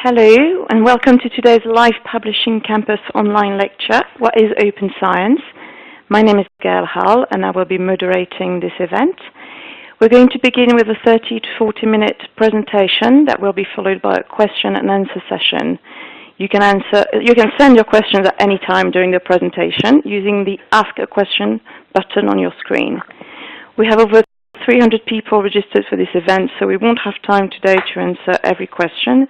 Hello, and welcome to today's live Publishing Campus online lecture, What is Open Science? My name is Gail Hull, and I will be moderating this event. We're going to begin with a 30 to 40-minute presentation that will be followed by a question and answer session. You can send your questions at any time during the presentation using the Ask a Question button on your screen. We have over 300 people registered for this event, so we won't have time today to answer every question,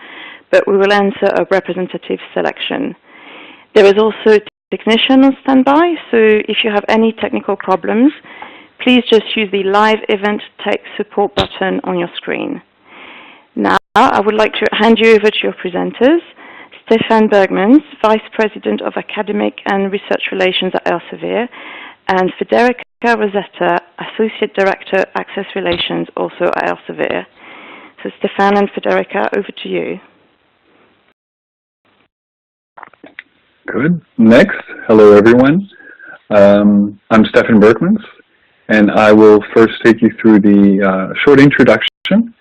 but we will answer a representative selection. There is also a technician on standby, so if you have any technical problems, please just use the Live Event Tech Support button on your screen. Now, I would like to hand you over to your presenters, Stefan Bergmans, Vice President of Academic and Research Relations at Elsevier, and Federica Rosetta, Associate Director, Access Relations, also at Elsevier. So Stefan and Federica, over to you. Good. Next, hello everyone. I'm Stefan Bergmans, and I will first take you through the short introduction,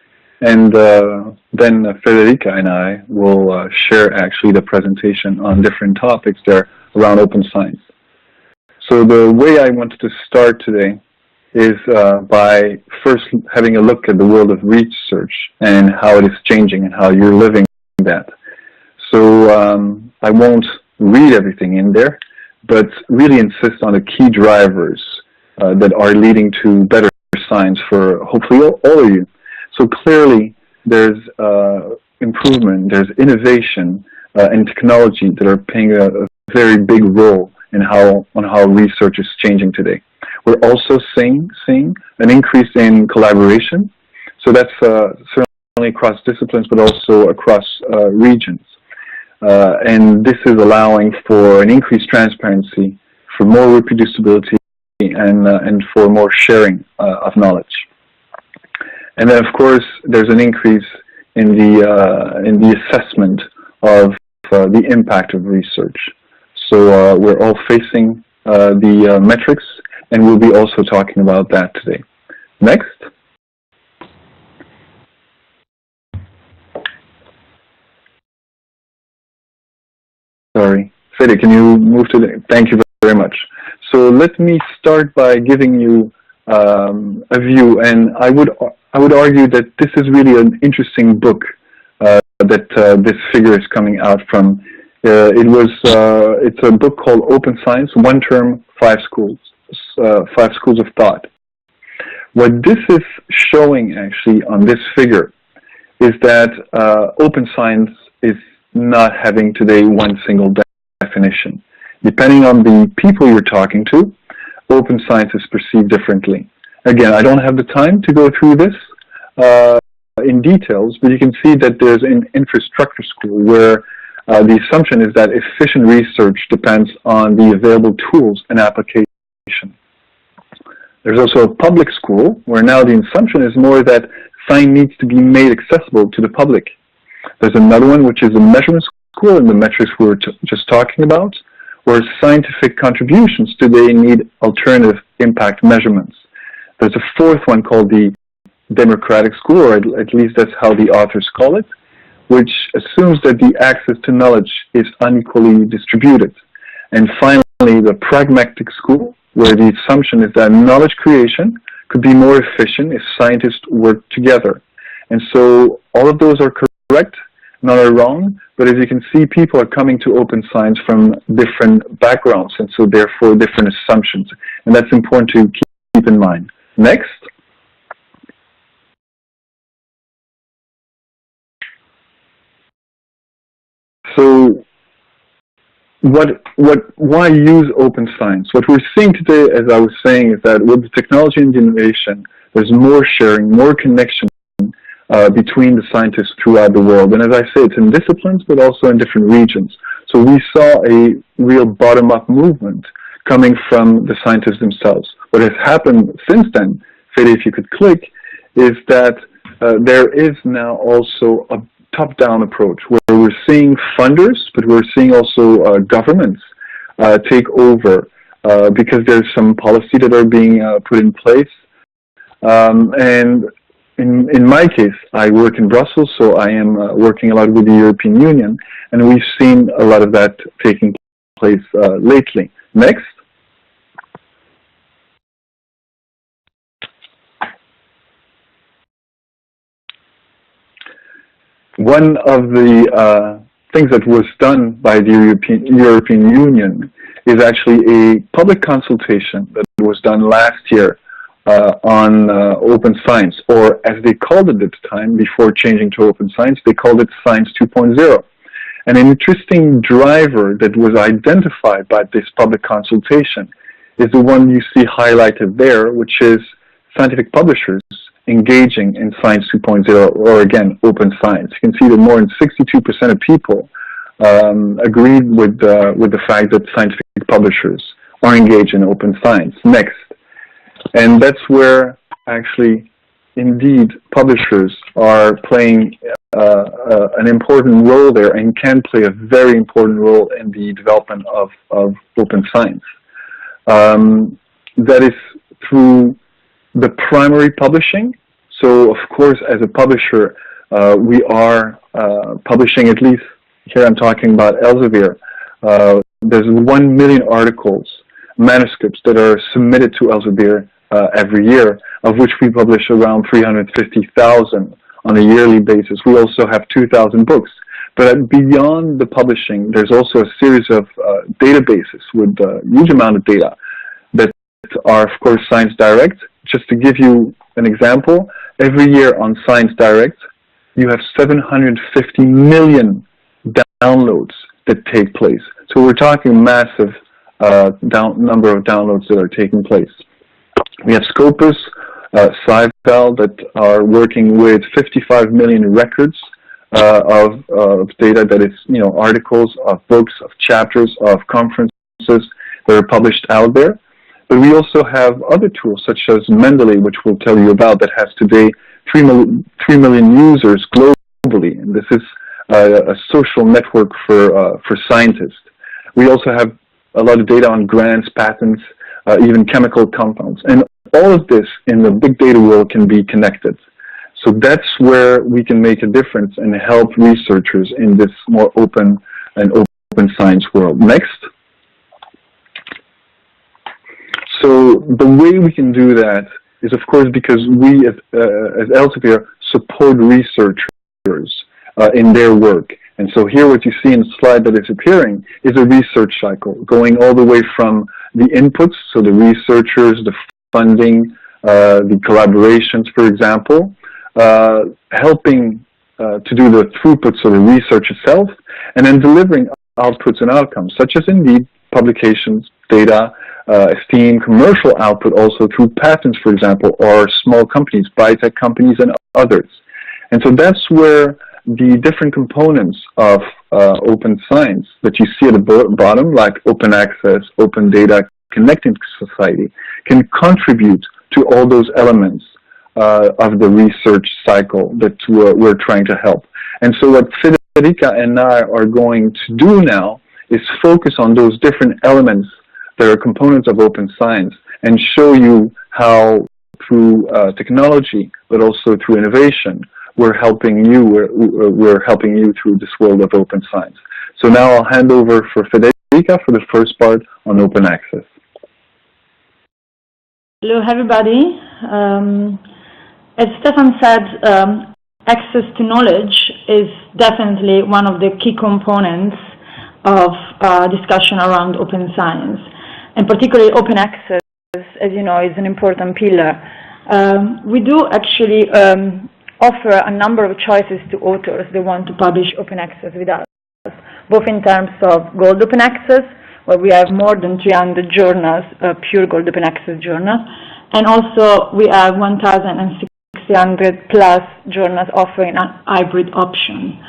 and then Federica and I will share actually the presentation on different topics there around open science. So the way I wanted to start today is by first having a look at the world of research and how it is changing and how you're living that. So I won't read everything in there, but really insist on the key drivers that are leading to better science for hopefully all of you. So clearly there's improvement, there's innovation and technology that are playing a very big role in how research is changing today. We're also seeing an increase in collaboration, so that's certainly across disciplines but also across regions. And this is allowing for an increased transparency, for more reproducibility, and for more sharing of knowledge. And then, of course, there's an increase in the assessment of the impact of research. So we're all facing the metrics, and we'll be also talking about that today. Next. Sorry, Fede, can you move to the, thank you very much. So let me start by giving you a view, and I would argue that this is really an interesting book that this figure is coming out from. It's a book called Open Science, One Term, Five Schools of Thought. What this is showing actually on this figure is that open science is not having today one single definition. Depending on the people you're talking to, open science is perceived differently. Again, I don't have the time to go through this in details, but you can see that there's an infrastructure school where the assumption is that efficient research depends on the available tools and application. There's also a public school where now the assumption is more that science needs to be made accessible to the public. There's another one which is a measurement school, and the metrics we were just talking about, where scientific contributions today need alternative impact measurements. There's a fourth one called the democratic school, or at least that's how the authors call it, which assumes that the access to knowledge is unequally distributed. And finally, the pragmatic school, where the assumption is that knowledge creation could be more efficient if scientists work together. And so all of those are correct, none are wrong, but as you can see, people are coming to open science from different backgrounds, and so therefore different assumptions. And that's important to keep in mind. Next. So why use open science? What we're seeing today, as I was saying, is that with the technology and the innovation, there's more sharing, more connection between the scientists throughout the world. And as I say, it's in disciplines, but also in different regions. So we saw a real bottom-up movement coming from the scientists themselves. What has happened since then, Fede, if you could click, is that there is now also a top-down approach where we're seeing funders, but we're seeing also governments take over because there's some policy that are being put in place. And in my case, I work in Brussels, so I am working a lot with the European Union, and we've seen a lot of that taking place lately. Next. One of the things that was done by the European Union is actually a public consultation that was done last year on open science, or as they called it at the time, before changing to open science, they called it Science 2.0. And an interesting driver that was identified by this public consultation is the one you see highlighted there, which is scientific publishers engaging in Science 2.0, or again, open science. You can see that more than 62% of people agreed with the fact that scientific publishers are engaged in open science. Next. And that's where actually, indeed, publishers are playing an important role there, and can play a very important role in the development of open science. That is through the primary publishing. So, of course, as a publisher, we are publishing, at least here I'm talking about Elsevier. There's 1 million articles, manuscripts that are submitted to Elsevier every year, of which we publish around 350,000 on a yearly basis. We also have 2,000 books. But beyond the publishing, there's also a series of databases with a huge amount of data that are, of course, Science Direct. Just to give you an example, every year on Science Direct, you have 750 million downloads that take place. So we're talking massive number of downloads that are taking place. We have Scopus, Scival, that are working with 55 million records of data, that is, articles, of books, of chapters, of conferences that are published out there. But we also have other tools such as Mendeley, which we'll tell you about, that has today 3 million users globally. And this is a social network for scientists. We also have a lot of data on grants, patents, even chemical compounds. And all of this in the big data world can be connected. So that's where we can make a difference and help researchers in this more open and open science world. Next. So the way we can do that is, of course, because we as Elsevier support researchers in their work. And so here what you see in the slide that is appearing is a research cycle going all the way from the inputs, so the researchers, the funding, the collaborations, for example, helping to do the throughput, so the research itself, and then delivering outputs and outcomes, such as indeed publications, data, esteem, commercial output, also through patents, for example, or small companies, biotech companies, and others. And so that's where the different components of open science that you see at the bottom, like open access, open data, connecting society, can contribute to all those elements of the research cycle that we're trying to help. And so what Federica and I are going to do now is focus on those different elements that are components of open science, and show you how through technology, but also through innovation, we're helping you through this world of open science. So now I'll hand over for Federica for the first part on open access. Hello, everybody. As Stefan said, access to knowledge is definitely one of the key components of discussion around open science. And particularly open access, as you know, is an important pillar. We do actually offer a number of choices to authors that want to publish open access with us, both in terms of gold open access, where we have more than 300 journals, pure gold open access journals, and also we have 1,600 plus journals offering a hybrid option.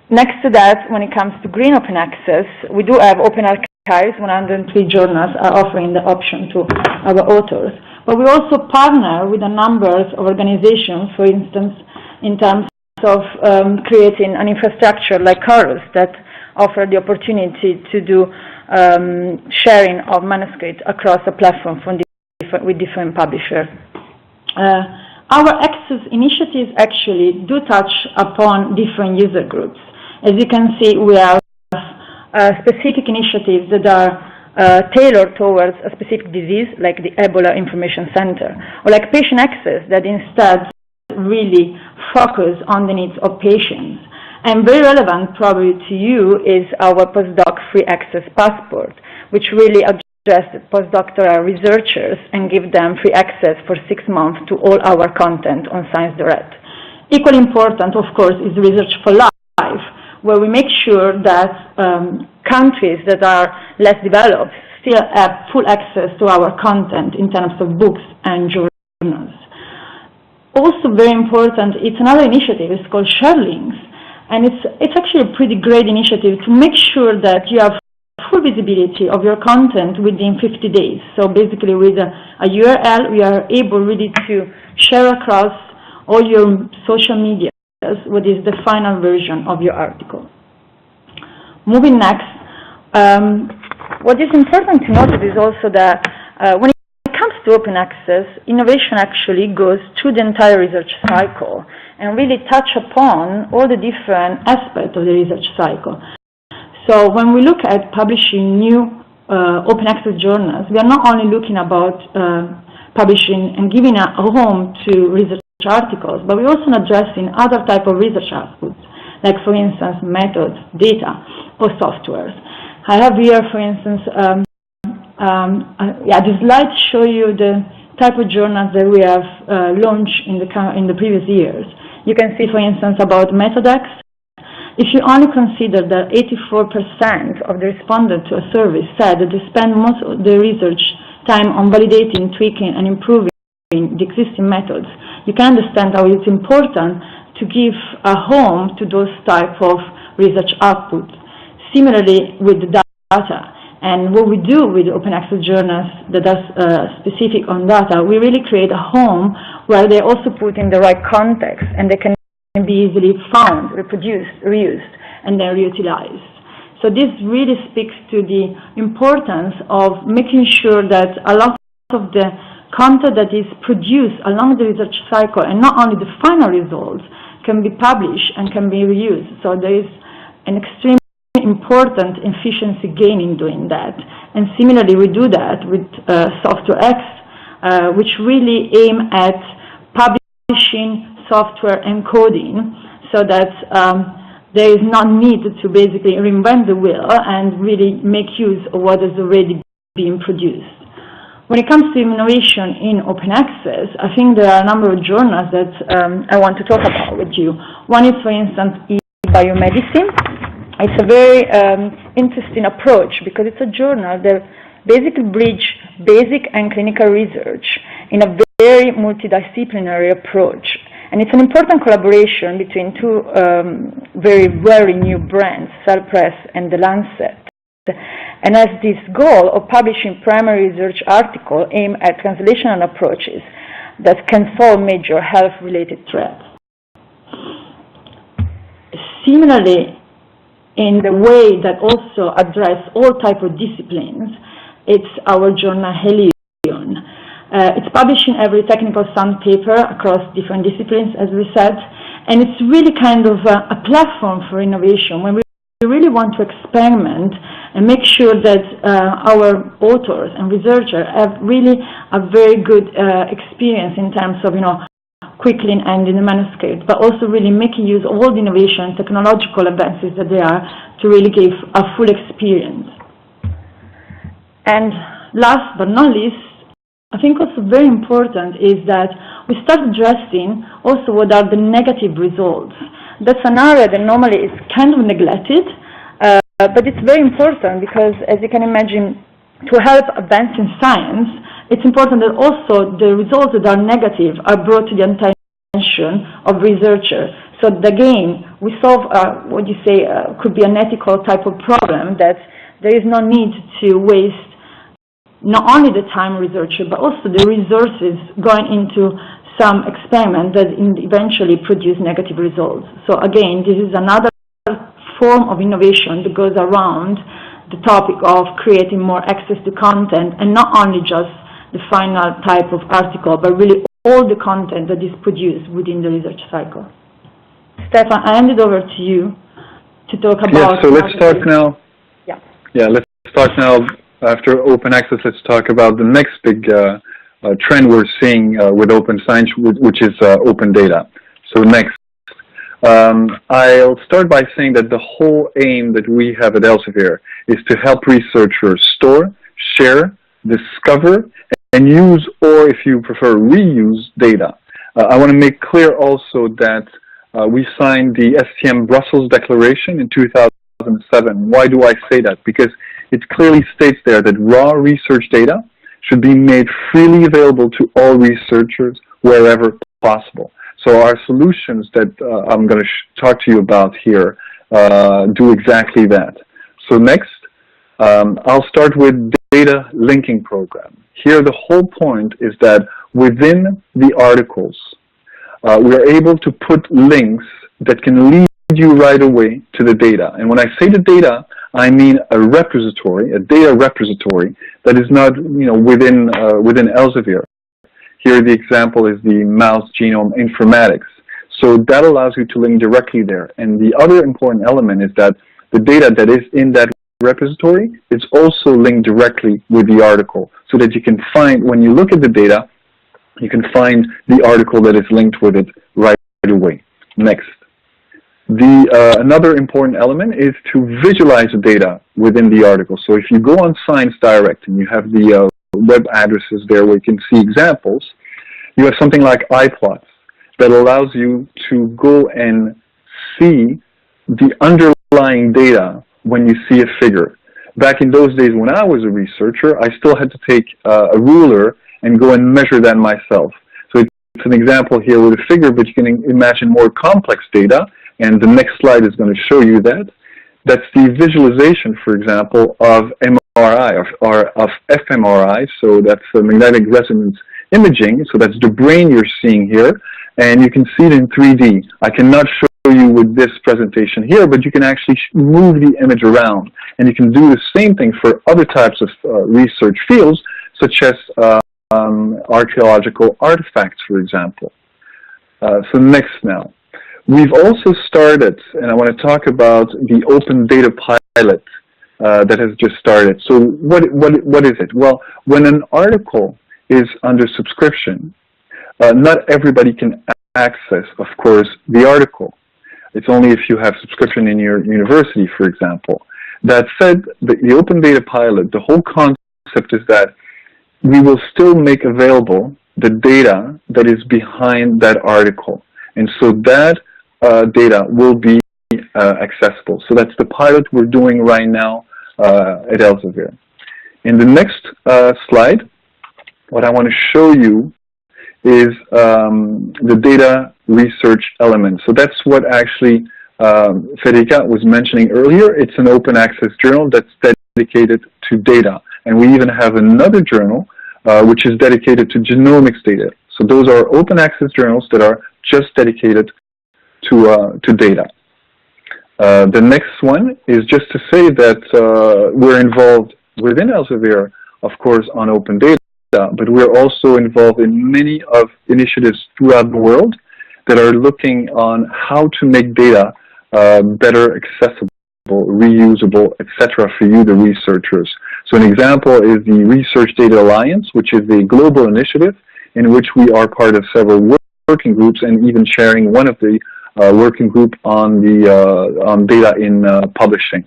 Next to that, when it comes to green open access, we do have open archives. 103 journals are offering the option to our authors. But we also partner with a number of organizations, for instance, in terms of creating an infrastructure like Chorus that offer the opportunity to do sharing of manuscripts across a platform with different publishers. our access initiatives actually do touch upon different user groups. As you can see, we have specific initiatives that are tailored towards a specific disease, like the Ebola Information Center, or like patient access that instead really focus on the needs of patients. And very relevant probably to you is our postdoc free access passport, which really addresses postdoctoral researchers and give them free access for 6 months to all our content on Science Direct. Equally important, of course, is Research for Life, where we make sure that countries that are less developed still have full access to our content in terms of books and journals. Also very important, it's another initiative, it's called ShareLinks, and it's actually a pretty great initiative to make sure that you have full visibility of your content within 50 days. So basically with a URL, we are able really to share across all your social media what is the final version of your article. Moving next, what is important to notice is also that when it comes to open access, innovation actually goes through the entire research cycle and really touch upon all the different aspects of the research cycle. So when we look at publishing new open access journals, we are not only looking about publishing and giving a home to research articles, but we're also addressing other type of research outputs, like for instance methods, data, or softwares. I have here, for instance, the slides show you the type of journals that we have launched in the previous years. You can see, for instance, about MethodX. If you only consider that 84% of the respondents to a survey said that they spend most of their research time on validating, tweaking, and improving the existing methods, you can understand how it's important to give a home to those type of research outputs. Similarly with the data, and what we do with open access journals that are specific on data, we really create a home where they're also put in the right context and they can be easily found, reproduced, reused, and then reutilized. So this really speaks to the importance of making sure that a lot of the content that is produced along the research cycle, and not only the final results, can be published and can be reused. So there is an extremely important efficiency gain in doing that. And similarly, we do that with Software X, which really aim at publishing software encoding so that there is no need to basically reinvent the wheel and really make use of what is already being produced. When it comes to innovation in open access, I think there are a number of journals that I want to talk about with you. One is, for instance, eBiomedicine. It's a very interesting approach because it's a journal that basically bridges basic and clinical research in a very multidisciplinary approach. And it's an important collaboration between two very new brands, Cell Press and The Lancet, and has this goal of publishing primary research articles aimed at translational approaches that can solve major health-related threats. Similarly, in the way that also address all type of disciplines, it's our journal Helion. It's publishing every technical sound paper across different disciplines, as we said, and it's really kind of a platform for innovation when we really want to experiment and make sure that our authors and researchers have really a very good experience in terms of, quickly ending the manuscript, but also really making use of all the innovation, technological advances that there are to really give a full experience. And last but not least, I think also very important is that we start addressing also what are the negative results. That's an area that normally is kind of neglected, but it's very important because, as you can imagine, to help advance in science, it's important that also the results that are negative are brought to the attention of researchers. So again, we solve what you say could be an ethical type of problem, that there is no need to waste not only the time researcher, but also the resources going into some experiment that eventually produce negative results. So again, this is another form of innovation that goes around the topic of creating more access to content, and not only just the final type of article, but really all the content that is produced within the research cycle. Stefan, I hand it over to you to talk about... Yeah, so let's talk now. Yeah, let's talk now, after open access, let's talk about the next big trend we're seeing with open science, which is open data. So next. I'll start by saying that the whole aim that we have at Elsevier is to help researchers store, share, discover, and use, or if you prefer, reuse data. I want to make clear also that we signed the STM Brussels Declaration in 2007. Why do I say that? Because it clearly states there that raw research data should be made freely available to all researchers wherever possible. So our solutions that I'm going to talk to you about here do exactly that. So next, I'll start with data linking program. Here the whole point is that within the articles, we are able to put links that can lead you right away to the data. And when I say the data, I mean a repository, a data repository that is not, within Elsevier. Here the example is the mouse genome informatics. So that allows you to link directly there. And the other important element is that the data that is in that repository is also linked directly with the article, so that you can find, when you look at the data, you can find the article that is linked with it right away. Next. Another important element is to visualize the data within the article. So if you go on Science Direct and you have the web addresses there where you can see examples, you have something like iPlots that allows you to go and see the underlying data when you see a figure. Back in those days when I was a researcher, I still had to take a ruler and go and measure that myself. So it's an example here with a figure, but you can imagine more complex data, and the next slide is going to show you that. That's the visualization, for example, of MRI or of fMRI, so that's magnetic resonance imaging, so that's the brain you're seeing here, and you can see it in 3D. I cannot show you with this presentation here, but you can actually move the image around, and you can do the same thing for other types of research fields, such as archaeological artifacts, for example. So next now. We've also started, and I want to talk about the open data pilot that has just started. So what is it? Well, when an article is under subscription, not everybody can access, of course, the article. It's only if you have subscription in your university, for example. That said, the open data pilot, the whole concept is that we will still make available the data that is behind that article. And so that data will be accessible. So that's the pilot we're doing right now at Elsevier. In the next slide, what I want to show you is the data research element. So that's what actually Federica was mentioning earlier. It's an open access journal that's dedicated to data. And we even have another journal which is dedicated to genomics data. So those are open access journals that are just dedicated to data. The next one is just to say that we're involved within Elsevier, of course, on open data, but we're also involved in many of initiatives throughout the world that are looking on how to make data better accessible, reusable, etc. for you, the researchers. So an example is the Research Data Alliance, which is a global initiative in which we are part of several working groups and even sharing one of the working group on the on data in publishing.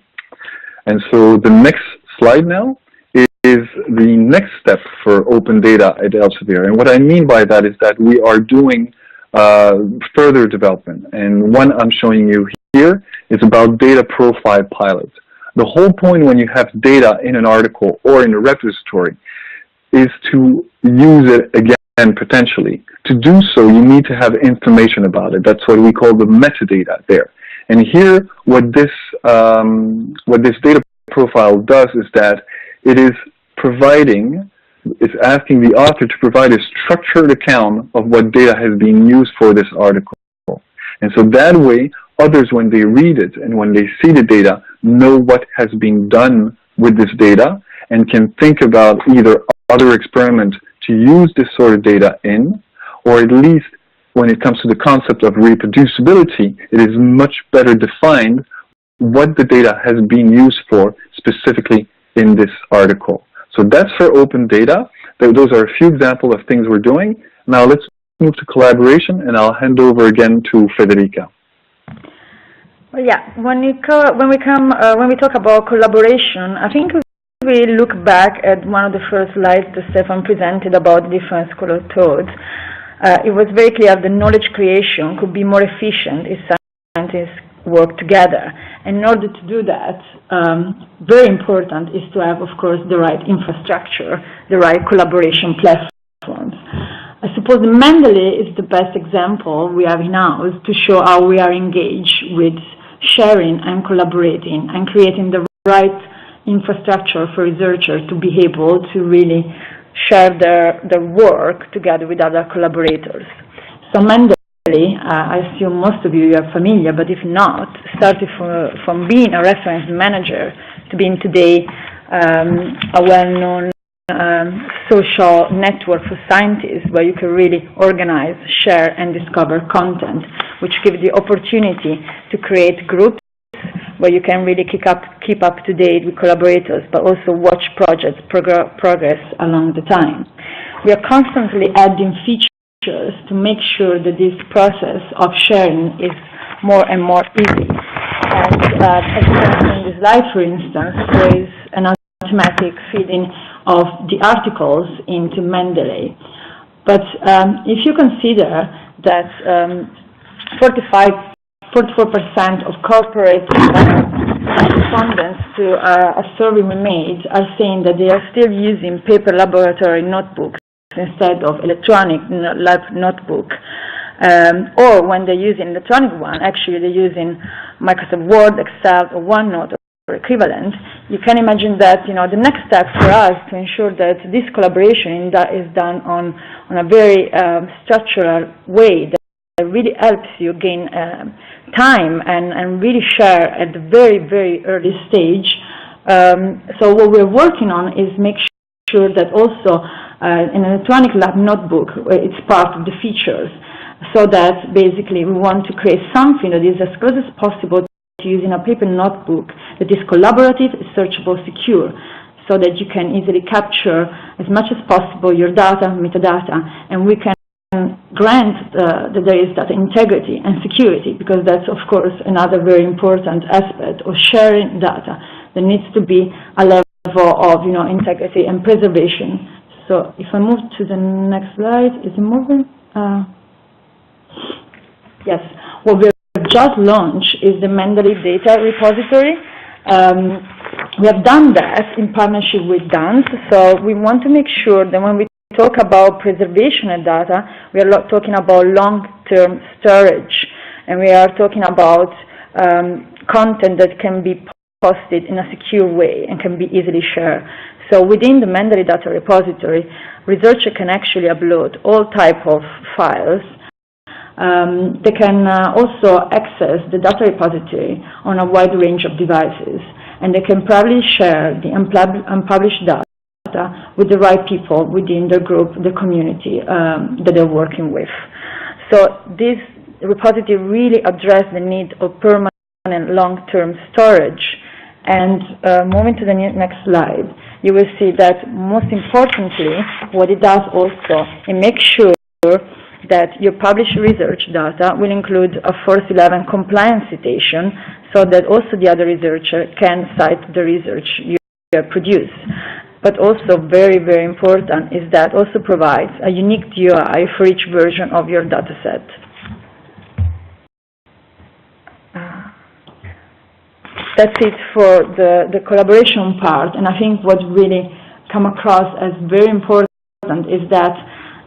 And so the next slide now is the next step for open data at Elsevier. And what I mean by that is that we are doing further development. And one I'm showing you here is about data profile pilot. The whole point when you have data in an article or in a repository is to use it again potentially. To do so, you need to have information about it. That's what we call the metadata there. And here, what this data profile does is that it is asking the author to provide a structured account of what data has been used for this article. And so that way, others, when they read it and when they see the data, know what has been done with this data and can think about either other experiments to use this sort of data in, or at least when it comes to the concept of reproducibility, it is much better defined what the data has been used for specifically in this article. So that's for open data. Those are a few examples of things we're doing. Now let's move to collaboration, and I'll hand over again to Federica. Well, yeah, when we talk about collaboration, I think we look back at one of the first slides that Stefan presented about different school of thought. It was very clear that knowledge creation could be more efficient if scientists work together. And in order to do that, very important is to have, of course, the right infrastructure, the right collaboration platforms. I suppose Mendeley is the best example we have in-house to show how we are engaged with sharing and collaborating and creating the right infrastructure for researchers to be able to really share their work together with other collaborators. So Mendeley, I assume most of you are familiar, but if not, started from being a reference manager to being today a well-known social network for scientists where you can really organize, share, and discover content, which gives the opportunity to create groups where you can really keep up to date with collaborators, but also watch projects progress along the time. We are constantly adding features to make sure that this process of sharing is more and more easy. And as you can see in this slide, for instance, there is an automatic feeding of the articles into Mendeley. But if you consider that 44% of corporate respondents to a survey we made are saying that they are still using paper laboratory notebooks instead of electronic lab notebook. Or when they're using electronic one, actually they're using Microsoft Word, Excel, or OneNote or equivalent. You can imagine that the next step for us to ensure that this collaboration is done on a very structural way that really helps you gain time and really share at the very, very early stage. So what we're working on is make sure that also an electronic lab notebook, it's part of the features, so that basically we want to create something that is as close as possible to using a paper notebook that is collaborative, searchable, secure, so that you can easily capture as much as possible your data, metadata, and we can grant that there is data integrity and security, because that's, of course, another very important aspect of sharing data. There needs to be a level of integrity and preservation. So if I move to the next slide, is it moving? Yes. What we have just launched is the Mendeley Data Repository. We have done that in partnership with DANS, so we want to make sure that when we talk about preservation of data, we are talking about long-term storage, and we are talking about content that can be posted in a secure way and can be easily shared. So within the Mendeley Data Repository, researcher can actually upload all type of files. They can also access the data repository on a wide range of devices, and they can probably share the unpublished data with the right people within the group, the community that they're working with. So this repository really addresses the need of permanent long-term storage. And moving to the next slide, you will see that most importantly, what it does also, it makes sure that your published research data will include a 411 compliance citation, so that also the other researcher can cite the research you produce. But also very, very important is that also provides a unique DOI for each version of your data set. That's it for the collaboration part, and I think what really come across as very important is that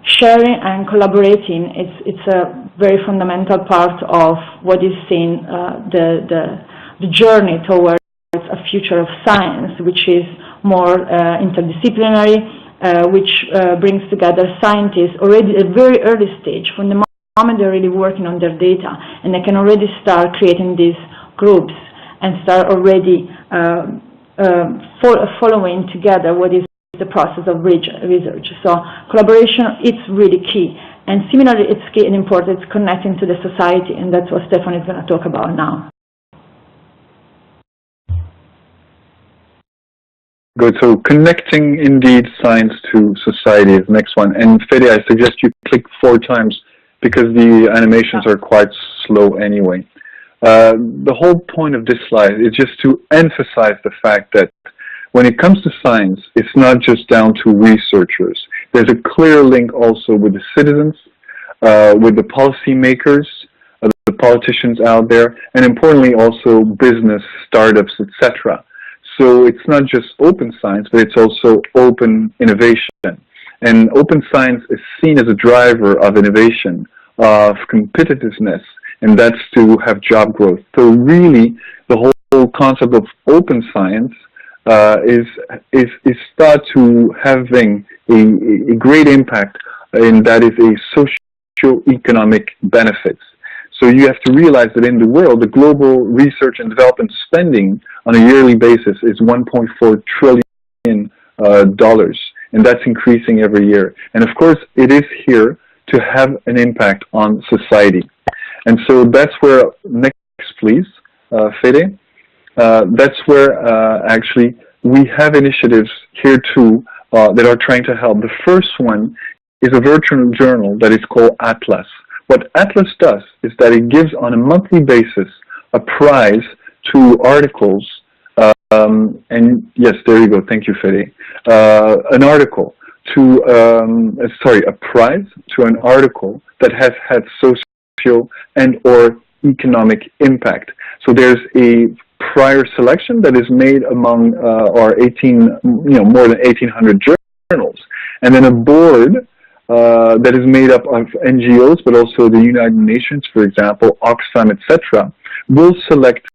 sharing and collaborating, it's a very fundamental part of what is seen the journey towards a future of science, which is more interdisciplinary, which brings together scientists already at a very early stage, from the moment they're really working on their data, and they can already start creating these groups and start already following together what is the process of research. So collaboration, it's really key. And similarly, its key and important, it's connecting to the society, and that's what Stefan is going to talk about now. Good. So connecting indeed science to society is the next one. And Fede, I suggest you click 4 times because the animations are quite slow anyway. The whole point of this slide is just to emphasize the fact that when it comes to science, it's not just down to researchers. There's a clear link also with the citizens, with the policymakers, the politicians out there, and importantly also business, startups, etc. So it's not just open science, but it's also open innovation. And open science is seen as a driver of innovation, of competitiveness, and that's to have job growth. So really, the whole concept of open science is thought to having a great impact, and that is a socio-economic benefits. So you have to realize that in the world, the global research and development spending on a yearly basis is $1.4 trillion, and that's increasing every year. And of course, it is here to have an impact on society. And so that's where, next please, Fede. That's where actually we have initiatives here too that are trying to help. The first one is a virtual journal that is called Atlas. What Atlas does is that it gives on a monthly basis a prize to articles, and yes, there you go, thank you, Fede. An article to, a prize to an article that has had social and or economic impact. So there's a prior selection that is made among our more than 1,800 journals, and then a board that is made up of NGOs, but also the United Nations, for example, Oxfam, etc., will select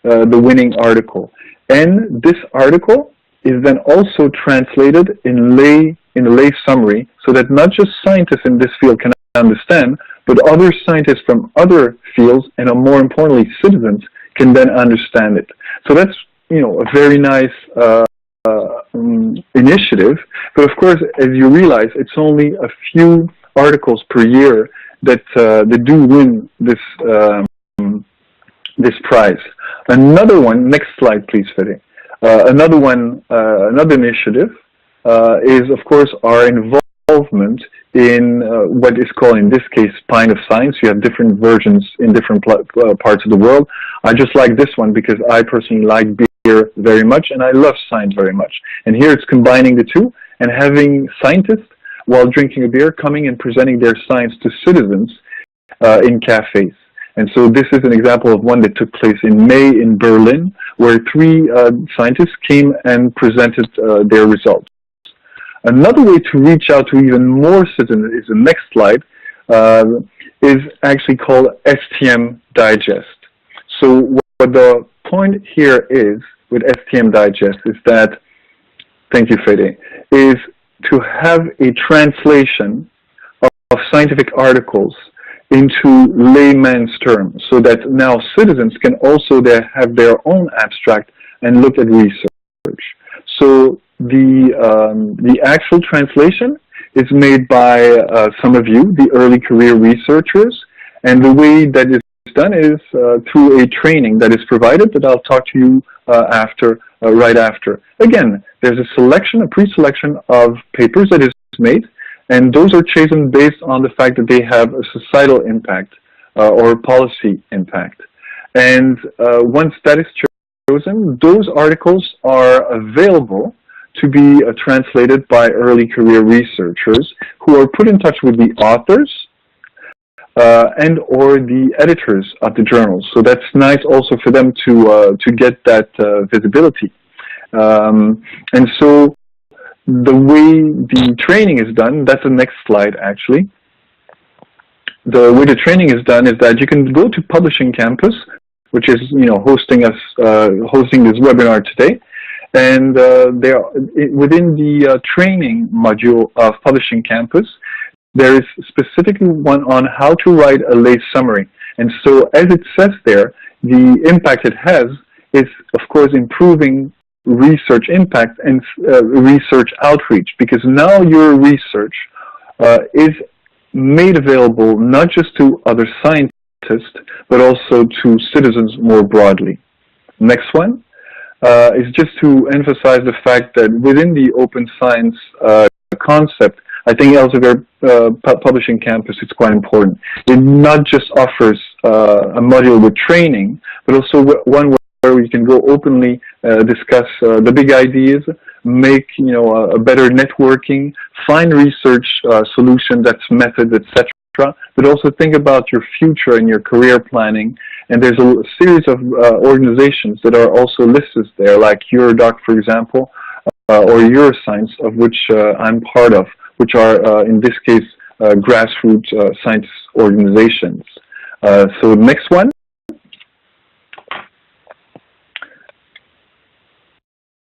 the winning article. And this article is then also translated in a lay summary, so that not just scientists in this field can understand, but other scientists from other fields, and more importantly, citizens, can then understand it. So that's, a very nice initiative. But of course, as you realize, it's only a few articles per year that do win this this prize. Another one, next slide, please, Fede. Another one, another initiative is, of course, our involvement in what is called, in this case, Pint of Science. You have different versions in different parts of the world. I just like this one because I personally like beer very much, and I love science very much. And here it's combining the two and having scientists, while drinking a beer, coming and presenting their science to citizens in cafes. And so this is an example of one that took place in May in Berlin, where 3 scientists came and presented their results. Another way to reach out to even more citizens is the next slide, is actually called STM Digest. So what the point here is with STM Digest is that, thank you, Fede, is to have a translation of scientific articles into layman's terms, so that now citizens can also have their own abstract and look at research. So the actual translation is made by some of you, the early career researchers, and the way that is done is through a training that is provided that I'll talk to you right after. Again, there's a selection, a pre-selection of papers that is made, and those are chosen based on the fact that they have a societal impact or policy impact. And once that is chosen, those articles are available to be translated by early career researchers who are put in touch with the authors and or the editors of the journals. So that's nice also for them to get that visibility. And so the way the training is done, that's the next slide actually. The way the training is done is that you can go to Publishing Campus, which is hosting this webinar today, and within the training module of Publishing Campus, there is specifically one on how to write a lay summary. And so, as it says there, the impact it has is, of course, improving research impact and research outreach, because now your research is made available not just to other scientists, but also to citizens more broadly. Next one is just to emphasize the fact that within the open science concept, I think Elsevier Publishing Campus is quite important. It not just offers a module with training, but also one where we can go openly discuss the big ideas, make a better networking, find research solution that's methods, etc. But also think about your future and your career planning. And there's a series of organizations that are also listed there, like Eurodoc, for example, or Euroscience, of which I'm part of, which are, in this case, grassroots science organizations. So next one.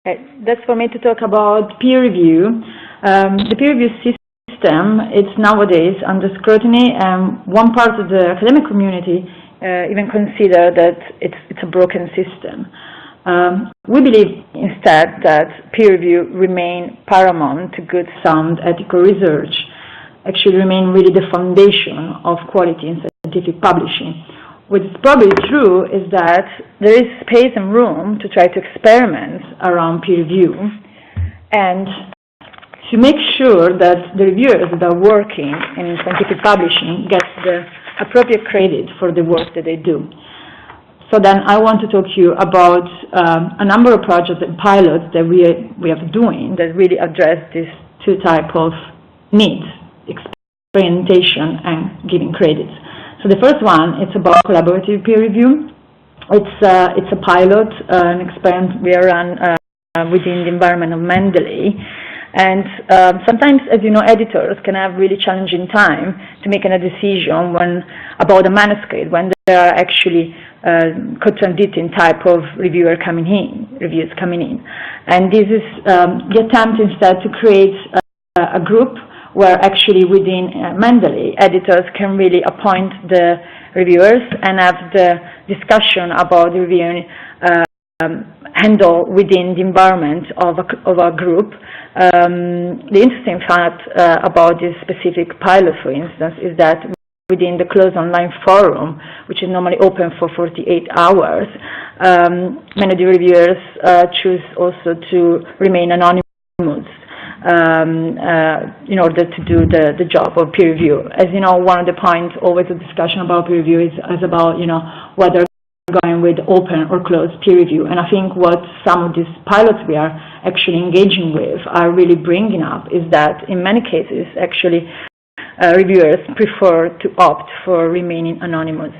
Okay, that's for me to talk about peer review. The peer review system, it's nowadays under scrutiny, and one part of the academic community even consider that it's a broken system. We believe instead that peer review remain paramount to good, sound, ethical research, actually remain really the foundation of quality in scientific publishing. What is probably true is that there is space and room to try to experiment around peer review and to make sure that the reviewers that are working in scientific publishing get the appropriate credit for the work that they do. So then I want to talk to you about a number of projects and pilots that we are doing that really address these two types of needs, experimentation and giving credits. So the first one, it's about collaborative peer review. It's a pilot, an experiment we run within the environment of Mendeley. And sometimes, as you know, editors can have really challenging time to make a decision about a manuscript when there are actually contradicting type of reviews coming in. And this is the attempt instead to create a group where actually within Mendeley, editors can really appoint the reviewers and have the discussion about the reviewing handle within the environment of a group. The interesting fact about this specific pilot, for instance, is that within the closed online forum, which is normally open for 48 hours, many of the reviewers choose also to remain anonymous in order to do the job of peer review. As you know, one of the points always of discussion about peer review is about whether going with open or closed peer review. And I think what some of these pilots we are actually engaging with are really bringing up is that in many cases actually reviewers prefer to opt for remaining anonymous.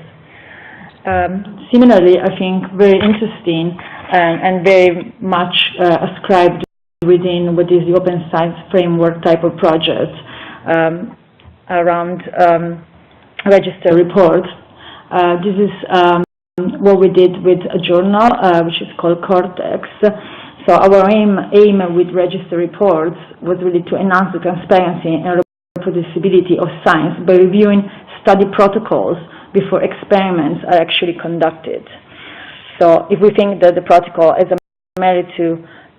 Similarly, I think very interesting and very much ascribed within what is the open science framework type of project around register reports. This is what we did with a journal which is called Cortex. So our aim with register reports was really to enhance the transparency and reproducibility of science by reviewing study protocols before experiments are actually conducted. So if we think that the protocol is a merit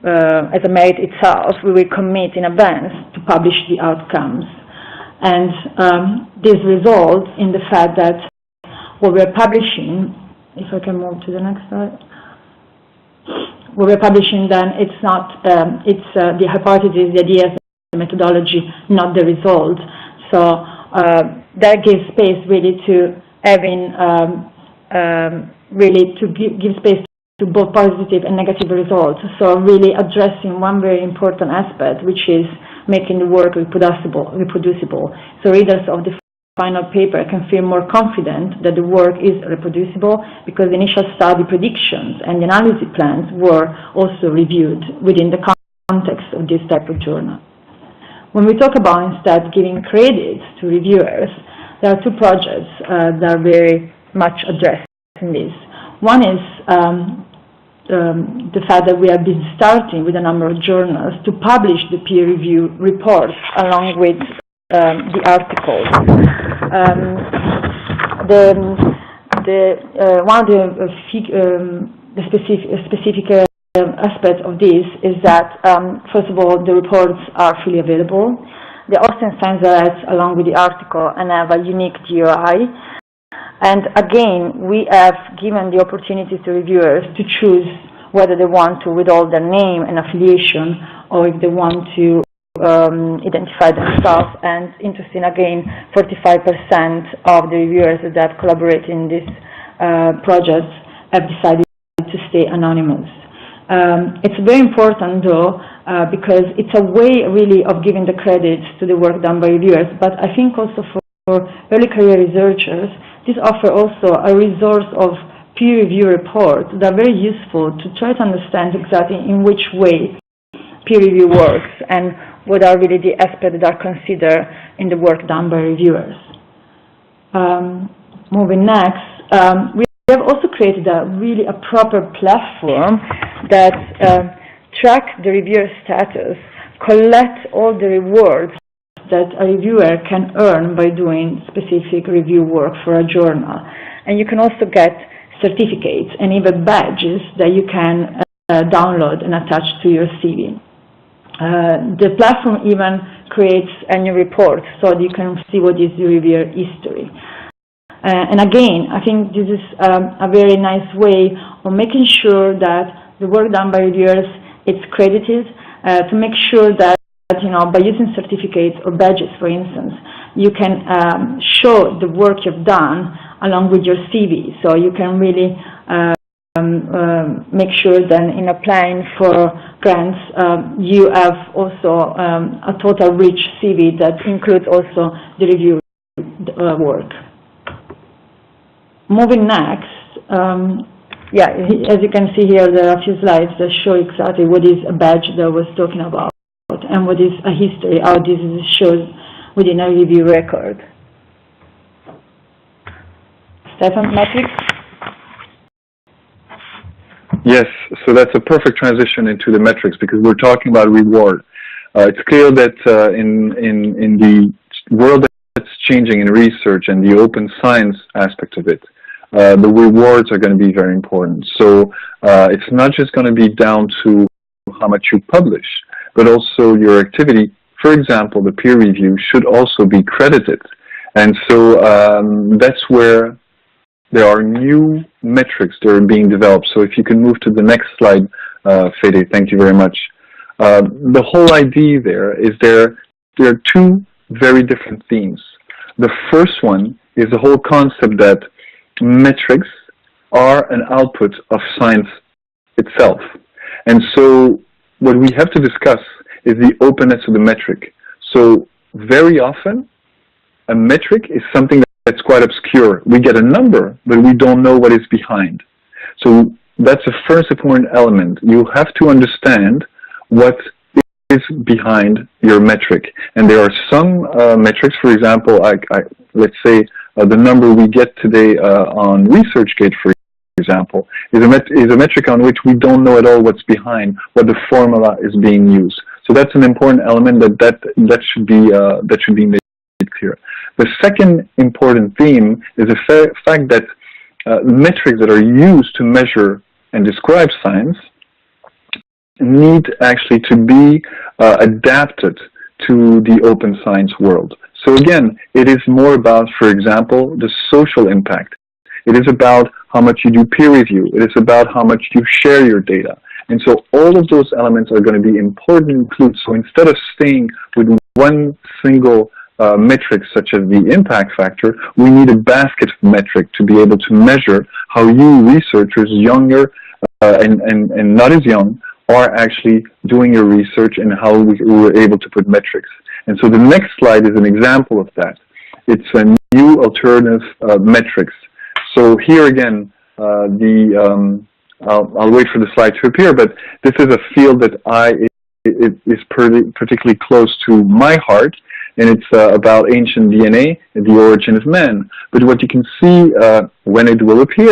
itself, we will commit in advance to publish the outcomes. And this results in the fact that what we're publishing, if I can move to the next slide, what we're publishing then, it's not, it's the hypothesis, the ideas, the methodology, not the result. So that gives space really to having, really to give space to both positive and negative results. So really addressing one very important aspect, which is making the work reproducible. So readers of the final paper can feel more confident that the work is reproducible because the initial study predictions and the analysis plans were also reviewed within the context of this type of journal. When we talk about instead giving credits to reviewers, there are two projects that are very much addressed in this. One is the fact that we have been starting with a number of journals to publish the peer review reports along with the articles. One of the specific aspects of this is that, first of all, the reports are freely available. the Austrian Science Alerts along with the article and have a unique GUI. And again, we have given the opportunity to reviewers to choose whether they want to withhold their name and affiliation, or if they want to identify themselves. And interesting again, 45% of the reviewers that have collaborated in this project have decided to stay anonymous. It's very important though, because it's a way really of giving the credit to the work done by reviewers, but I think also for early career researchers, this offers also a resource of peer review reports that are very useful to try to understand exactly in which way peer review works and what are really the aspects that are considered in the work done by reviewers. Moving next, we have also created a proper platform that track the reviewer status, collect all the rewards that a reviewer can earn by doing specific review work for a journal. And you can also get certificates and even badges that you can download and attach to your CV. The platform even creates annual reports so that you can see what is the reviewer history. And again, I think this is a very nice way of making sure that the work done by reviewers is credited, to make sure that, you know, by using certificates or badges, for instance, you can show the work you've done along with your CV. So you can really make sure that in applying for grants, you have also a total rich CV that includes also the review work. Moving next, yeah, as you can see here, there are a few slides that show exactly what is a badge that I was talking about and what is a history, how this shows within a review record. Stefan, metrics? Yes, so that's a perfect transition into the metrics because we're talking about reward. It's clear that in the world that's changing in research and the open science aspect of it, the rewards are going to be very important. So it's not just going to be down to how much you publish, but also your activity. For example, the peer review should also be credited. And so that's where there are new metrics that are being developed. So if you can move to the next slide, Fede, thank you very much. The whole idea there is there are two very different themes. The first one is the whole concept that metrics are an output of science itself. And so what we have to discuss is the openness of the metric. So very often, a metric is something that's quite obscure. We get a number, but we don't know what is behind. So that's the first important element. You have to understand what is behind your metric. And there are some metrics, for example, let's say the number we get today on ResearchGate, for example, is a metric on which we don't know at all what's behind, what the formula is being used. So that's an important element that should be made clear. The second important theme is the fact that metrics that are used to measure and describe science need actually to be adapted to the open science world. So again, it is more about, for example, the social impact. It is about how much you do peer review. It is about how much you share your data. And so all of those elements are going to be important to include. So instead of staying with one single metric such as the impact factor, we need a basket metric to be able to measure how you researchers, younger and not as young, are actually doing your research and how we were able to put metrics. And so the next slide is an example of that. It's a new alternative metrics. So here again, I'll wait for the slide to appear, but this is a field that it is particularly close to my heart, and it's about ancient DNA and the origin of man. But what you can see when it will appear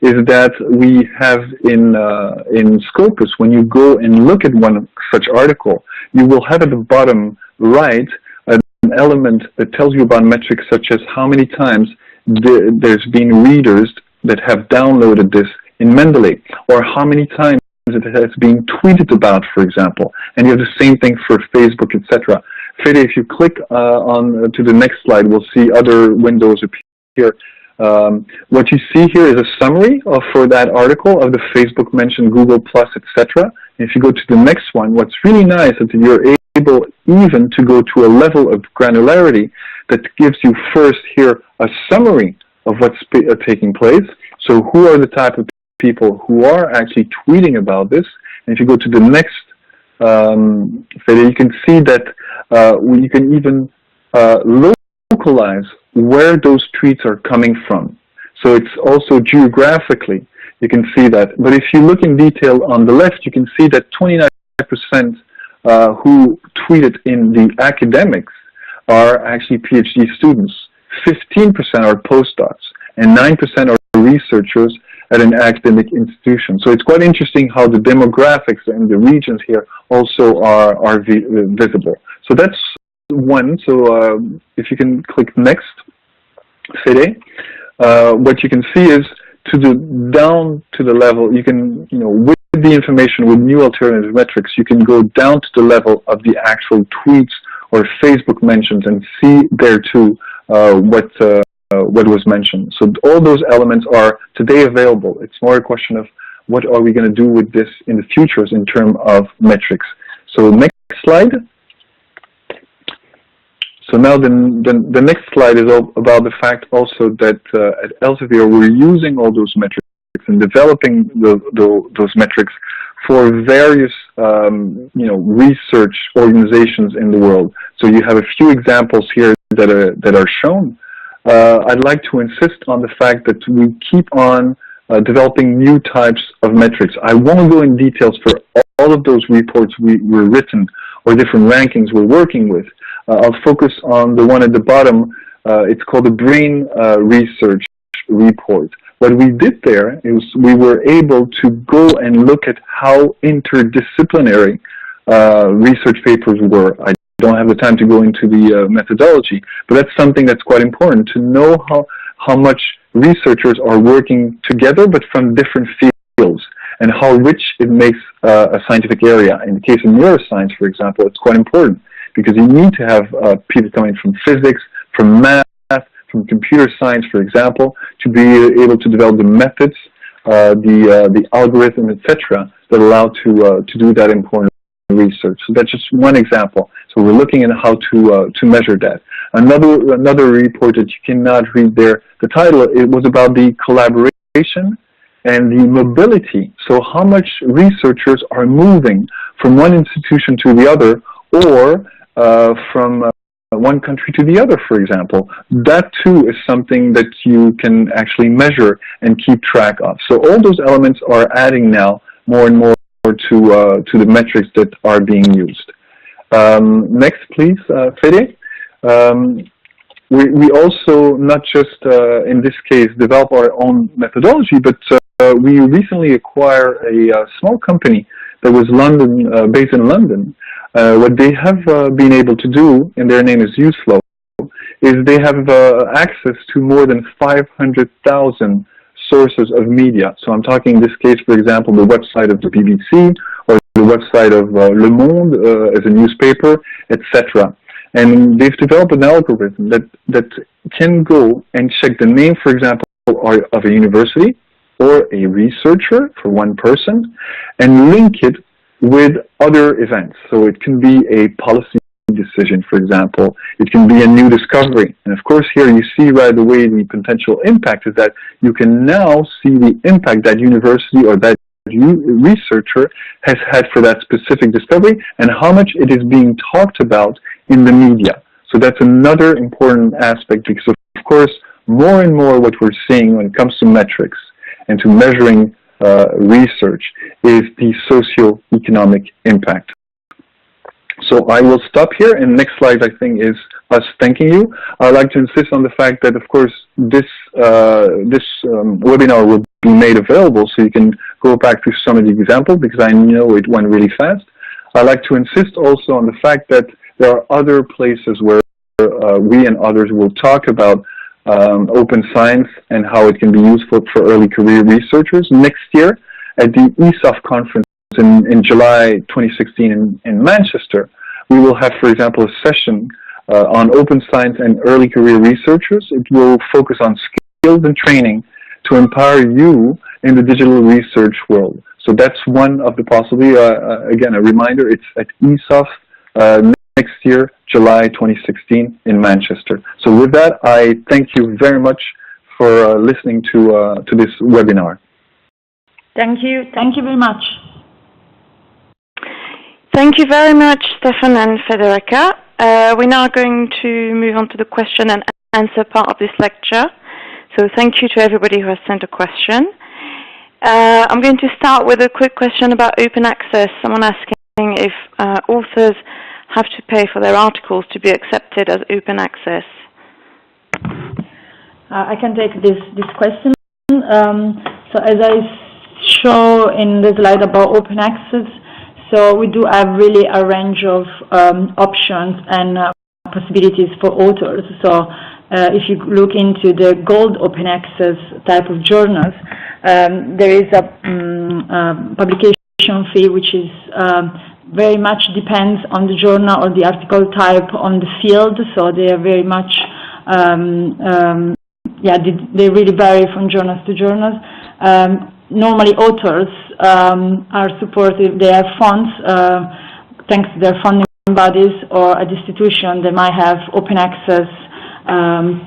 is that we have in Scopus, when you go and look at one such article, you will have at the bottom right an element that tells you about metrics such as how many times there's been readers that have downloaded this in Mendeley, or how many times it has been tweeted about, for example. And you have the same thing for Facebook, etc. Fede, if you click on to the next slide, we'll see other windows appear. What you see here is a summary for that article of the Facebook mentioned, Google Plus, etc. If you go to the next one, what's really nice is that you're able even to go to a level of granularity that gives you first here a summary of what's taking place. So who are the type of people who are actually tweeting about this? And if you go to the next, you can see that you can even localize where those tweets are coming from. So it's also geographically, you can see that. But if you look in detail on the left, you can see that 29% who tweeted in the academics are actually PhD students, 15% are postdocs, and 9% are researchers at an academic institution. So it's quite interesting how the demographics and the regions here also are visible. So that's one. So if you can click next, Fede, what you can see is down to the level, you can, with the information, with new alternative metrics, you can go down to the level of the actual tweets or Facebook mentions and see there too what was mentioned. So all those elements are today available. It's more a question of what are we going to do with this in the futures in terms of metrics. So next slide. So now the next slide is about the fact also that at Elsevier we're using all those metrics and developing those metrics for various research organizations in the world. So you have a few examples here that are shown. I'd like to insist on the fact that we keep on developing new types of metrics. I won't go in details for all of those reports were written or different rankings we're working with. I'll focus on the one at the bottom. It's called the Brain Research Report. What we did there is we were able to go and look at how interdisciplinary research papers were. I don't have the time to go into the methodology, but that's something that's quite important to know how much researchers are working together, but from different fields, and how rich it makes a scientific area. In the case of neuroscience, for example, it's quite important because you need to have people coming from physics, from math, from computer science, for example, to be able to develop the methods, the algorithm, etc., that allow to do that important research. So that's just one example. So we're looking at how to measure that. Another report that you cannot read there, the title, it was about the collaboration and the mobility. So how much researchers are moving from one institution to the other, or from one country to the other, for example. That too is something that you can actually measure and keep track of. So all those elements are adding now more and more to the metrics that are being used. Next, please, Fede. We also not just in this case develop our own methodology, but we recently acquired a small company that was based in London. What they have been able to do, and their name is UseFlow, is they have access to more than 500,000 sources of media. So I'm talking in this case, for example, the website of the BBC or the website of Le Monde as a newspaper, etc. And they've developed an algorithm that can go and check the name, for example, of a university or a researcher for one person and link it with other events. So it can be a policy decision, for example. It can be a new discovery. And of course, here you see right away the potential impact is that you can now see the impact that university or that researcher has had for that specific discovery and how much it is being talked about in the media. So that's another important aspect because, of course, more and more what we're seeing when it comes to metrics and to measuring research is the socio-economic impact. So I will stop here, and next slide I think is us thanking you. I'd like to insist on the fact that, of course, this webinar will be made available, so you can go back to some of the examples because I know it went really fast. I'd like to insist also on the fact that there are other places where we and others will talk about open science and how it can be useful for early career researchers. Next year at the ESOF conference in July 2016 in Manchester, we will have, for example, a session on open science and early career researchers. It will focus on skills and training to empower you in the digital research world. So that's one of the possibilities. Again, a reminder, it's at ESOF next year, July 2016 in Manchester. So with that, I thank you very much for listening to this webinar. Thank you. Thank you very much. Thank you very much, Stefan and Federica. We're now going to move on to the question and answer part of this lecture. So thank you to everybody who has sent a question. I'm going to start with a quick question about open access. Someone asking if authors have to pay for their articles to be accepted as open access. I can take this question. So as I show in the slide about open access, so we do have really a range of options and possibilities for authors. So if you look into the gold open access type of journals, there is a publication fee which is very much depends on the journal or the article type on the field. So they are very much, they really vary from journals to journals. Normally authors are supported, they have funds, thanks to their funding bodies or an institution, they might have open access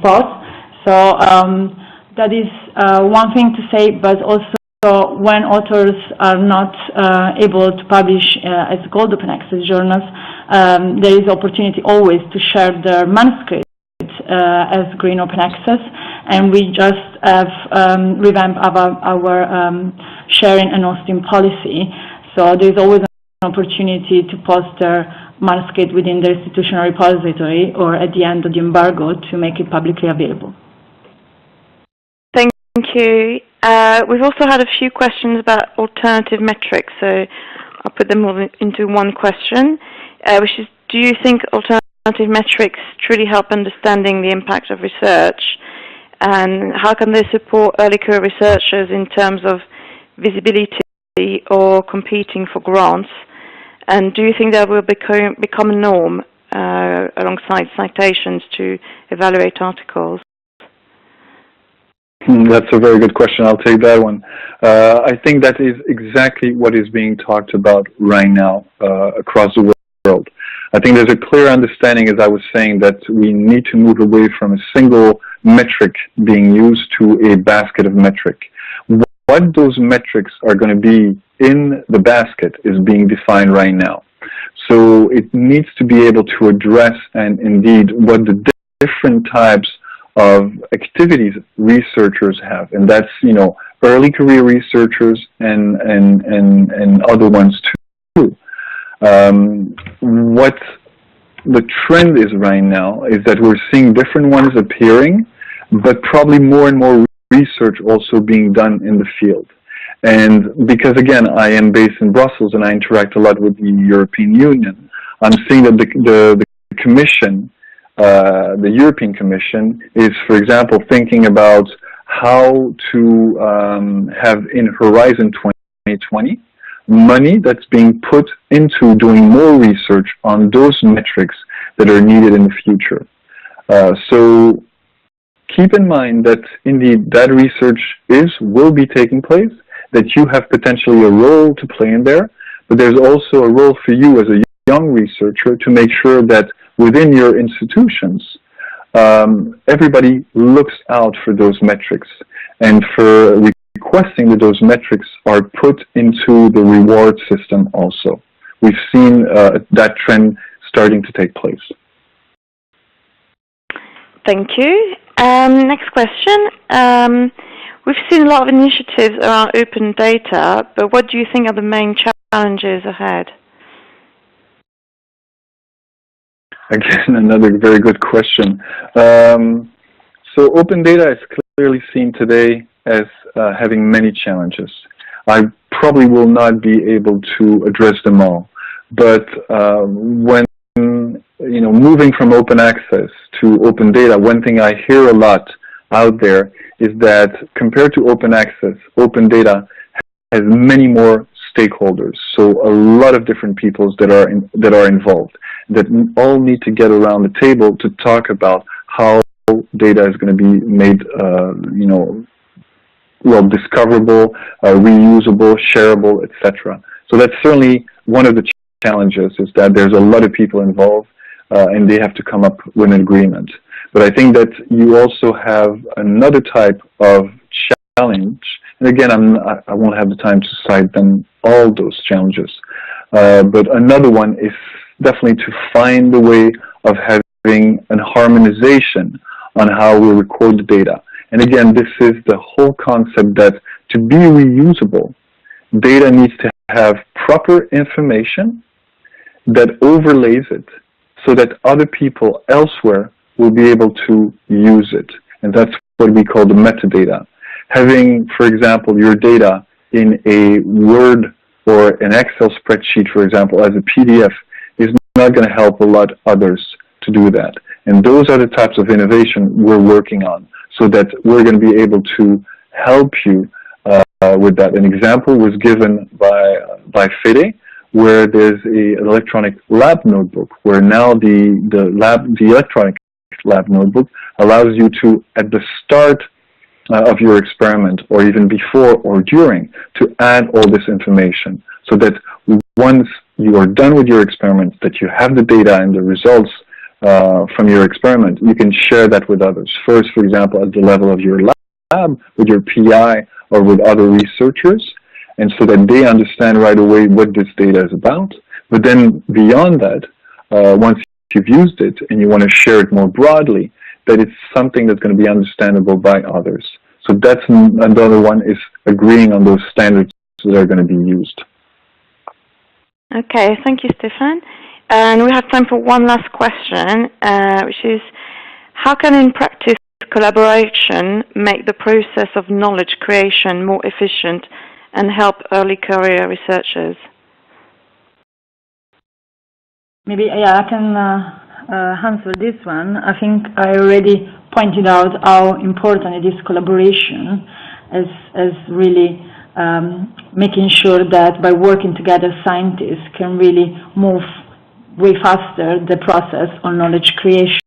pods. So that is one thing to say, but also when authors are not able to publish as gold open access journals, there is opportunity always to share their manuscript as green open access, and we just have revamped our sharing and hosting policy. So there's always an opportunity to post their manuscript within the institutional repository or at the end of the embargo to make it publicly available. Thank you. We've also had a few questions about alternative metrics, so I'll put them all into one question, which is, do you think alternative metrics truly help understanding the impact of research, and how can they support early career researchers in terms of visibility or competing for grants? And do you think that will become a norm alongside citations to evaluate articles? That's a very good question. I'll take that one. I think that is exactly what is being talked about right now across the world. I think there's a clear understanding, as I was saying, that we need to move away from a single metric being used to a basket of metrics. What those metrics are going to be in the basket is being defined right now. So it needs to be able to address, and indeed, what the different types of activities researchers have, and that's, you know, early career researchers and other ones too. What the trend is right now is that we're seeing different ones appearing, but probably more and more research also being done in the field. And because, again, I am based in Brussels and I interact a lot with the European Union, I'm seeing that the Commission, the European Commission, is, for example, thinking about how to have in Horizon 2020 money that's being put into doing more research on those metrics that are needed in the future. So keep in mind that indeed that research will be taking place, that you have potentially a role to play in there, but there's also a role for you as a young researcher to make sure that within your institutions, everybody looks out for those metrics and for requesting that those metrics are put into the reward system also. We've seen that trend starting to take place. Thank you. Next question. We've seen a lot of initiatives around open data, but what do you think are the main challenges ahead? Again, another very good question. So open data is clearly seen today as having many challenges. I probably will not be able to address them all, but when moving from open access to open data, one thing I hear a lot out there is that compared to open access, open data has many more stakeholders. So a lot of different peoples that are involved, that all need to get around the table to talk about how data is going to be made, well, discoverable, reusable, shareable, etc. So that's certainly one of the challenges, is that there's a lot of people involved, and they have to come up with an agreement. But I think that you also have another type of challenge, and again, I won't have the time to cite them, all those challenges. But another one is definitely to find a way of having a harmonization on how we record the data. And again, this is the whole concept that to be reusable, data needs to have proper information that overlays it so that other people elsewhere will be able to use it. And that's what we call the metadata. Having, for example, your data in a Word or an Excel spreadsheet, for example, as a PDF, is not going to help a lot others to do that. And those are the types of innovation we're working on, so that we're going to be able to help you with that. An example was given by FIDE, where there's an electronic lab notebook, where now the electronic lab notebook allows you to, at the start of your experiment, or even before or during, to add all this information, so that once you are done with your experiment, that you have the data and the results from your experiment, you can share that with others. First, for example, at the level of your lab, with your PI or with other researchers, and so that they understand right away what this data is about. But then beyond that, once you've used it and you want to share it more broadly, that it's something that's going to be understandable by others. So that's another one, is agreeing on those standards that are going to be used. Okay, thank you, Stefan. And we have time for one last question, which is, how can in practice collaboration make the process of knowledge creation more efficient and help early career researchers? Maybe, yeah, I can answer this one. I think I already pointed out how important it is collaboration, as really making sure that by working together, scientists can really move way faster the process on knowledge creation.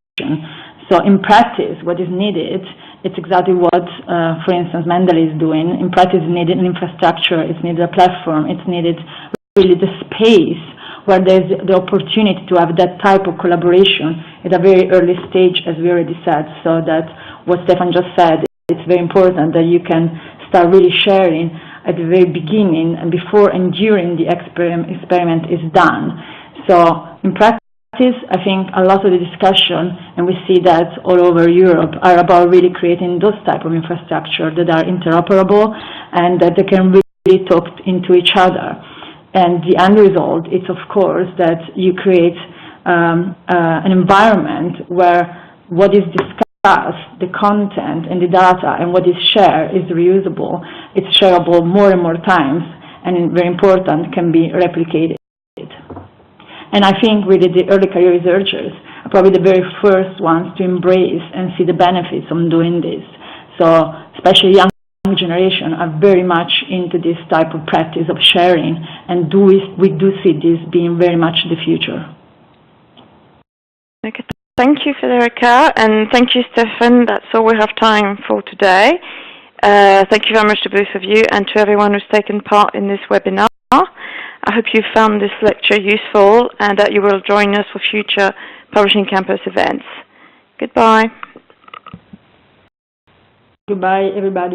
So in practice, what is needed, it's exactly what, for instance, Mendel is doing. In practice, it's needed an infrastructure, it's needed a platform, it's needed really the space where there's the opportunity to have that type of collaboration at a very early stage, as we already said, so that what Stefan just said, it's very important that you can start really sharing at the very beginning and before and during the experiment is done. So in practice, I think a lot of the discussion, and we see that all over Europe, are about really creating those type of infrastructure that are interoperable and that they can really talk into each other. And the end result is, of course, that you create an environment where what is discussed, the content and the data and what is shared is reusable, it's shareable more and more times, and very important, can be replicated. And I think really the early career researchers are probably the very first ones to embrace and see the benefits of doing this. So especially young generation are very much into this type of practice of sharing, and we do see this being very much the future. Okay. Thank you, Federica, and thank you, Stefan. That's all we have time for today. Thank you very much to both of you and to everyone who's taken part in this webinar. I hope you found this lecture useful and that you will join us for future Publishing Campus events. Goodbye. Goodbye, everybody.